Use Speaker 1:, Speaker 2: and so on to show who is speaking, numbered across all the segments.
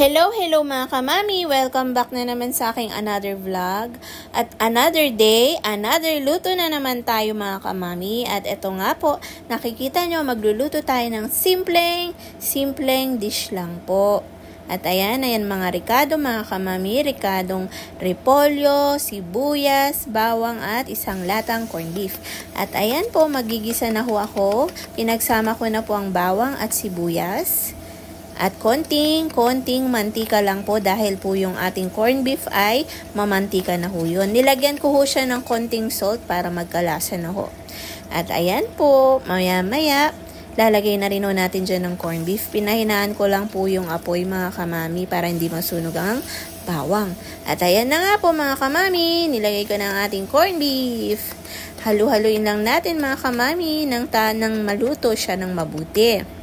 Speaker 1: Hello mga kamami! Welcome back na naman sa aking another vlog. At another day, another luto na naman tayo mga kamami. At eto nga po, nakikita nyo, magluluto tayo ng simpleng dish lang po. At ayan mga ricado mga kamami, ricadong repolyo, sibuyas, bawang at isang latang corned beef. At ayan po, magigisa na ho ako. Pinagsama ko na po ang bawang at sibuyas. At konting mantika lang po dahil po yung ating corned beef ay mamantika na ho yun. Nilagyan ko ho siya ng konting salt para magkalasa na ho. At ayan po, maya-maya, lalagay na rin ho natin dyan ng corned beef. Pinahinaan ko lang po yung apoy mga kamami para hindi masunog ang bawang. At ayan na nga po mga kamami, nilagay ko na ang ating corned beef. Halu-haluin lang natin mga kamami nang maluto siya ng mabuti.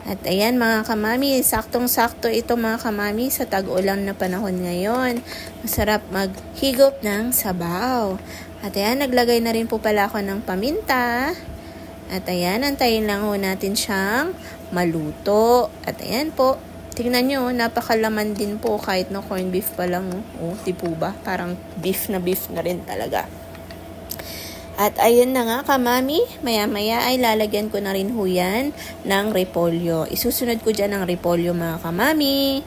Speaker 1: At ayan mga kamami, saktong-sakto ito mga kamami sa tag-ulan na panahon ngayon. Masarap maghigop ng sabaw. At ayan, naglagay na rin po pala ako ng paminta. At ayan, antayin lang ho natin siyang maluto. At ayan po, tingnan nyo, napakalaman din po kahit no corned beef pa lang. Oh, di po ba? Parang beef na rin talaga. At ayun na nga kamami, maya-maya ay lalagyan ko na rin ho yan ng repolyo. Isusunod ko dyan ng repolyo mga kamami.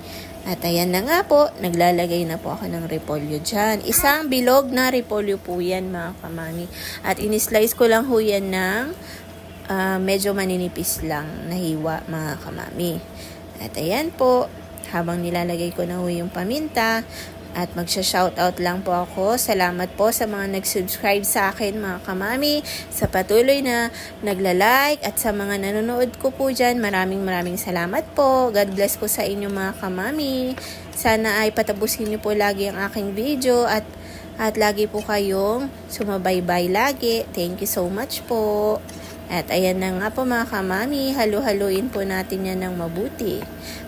Speaker 1: At ayan na nga po, naglalagay na po ako ng repolyo dyan. Isang bilog na repolyo po yan mga kamami. At inislice ko lang ho yan ng medyo maninipis lang na hiwa mga kamami. At ayan po, habang nilalagay ko na ho yung paminta, at magsha-shoutout lang po ako. Salamat po sa mga nag-subscribe sa akin mga kamami, sa patuloy na nagla-like at sa mga nanonood ko po dyan. Maraming salamat po. God bless po sa inyo mga kamami. Sana ay patapusin niyo po lagi ang aking video at lagi po kayong sumabaybay lagi. Thank you so much po. At ayan na nga po mga kamami, halu-haluin po natin yan ng mabuti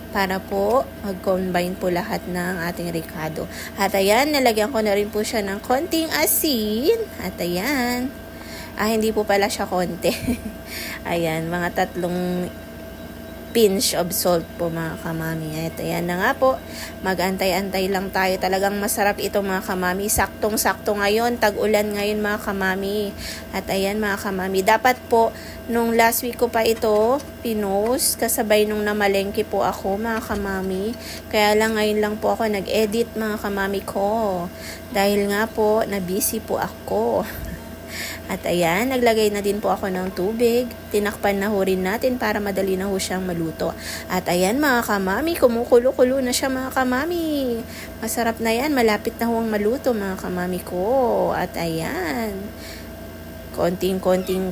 Speaker 1: para po mag-combine po lahat ng ating ricado. At ayan, nalagyan ko na rin po siya ng konting asin. At ayan, hindi po pala siya konti. Ayan, mga 3 pinch of salt po mga kamami. At ayan na nga po, mag-antay-antay lang tayo. Talagang masarap ito mga kamami. Saktong-sakto ngayon, tag-ulan ngayon mga kamami. At ayan mga kamami, dapat po nung last week ko pa ito pinost, kasabay nung namalengke po ako mga kamami. Kaya lang ngayon lang po ako nag-edit mga kamami ko. Dahil nga po, na-busy po ako. At ayan, naglagay na din po ako ng tubig. Tinakpan na ho rin natin para madali na ho siyang maluto. At ayan mga kamami, kumukulo-kulo na siya mga kamami. Masarap na yan, malapit na ho ang maluto mga kamami ko. At ayan, konting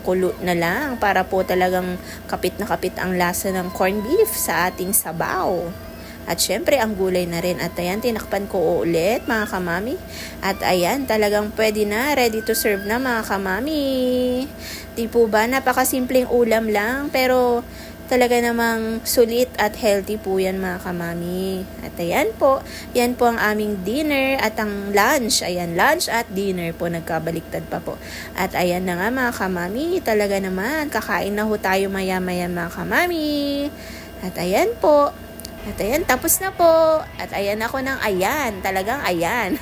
Speaker 1: kulo na lang para po talagang kapit na kapit ang lasa ng corned beef sa ating sabaw. At syempre, ang gulay na rin. At ayan, tinakpan ko ulit mga kamami. At ayan, talagang pwede na. Ready to serve na mga kamami. Di po ba? Napakasimpleng ulam lang. Pero talaga namang sulit at healthy po yan mga kamami. At ayan po. Yan po ang aming dinner at ang lunch. Ayan, lunch at dinner po. Nagkabaliktad pa po. At ayan na nga mga kamami. Talaga naman. Kakain na ho tayo maya-maya mga kamami. At ayan po. At ayan, tapos na po. At ayan ako ng ayan. Talagang ayan.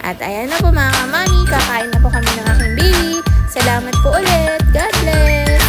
Speaker 1: At ayan na po mga kamami. Kakain na po kami ng aking baby. Salamat po ulit. God bless.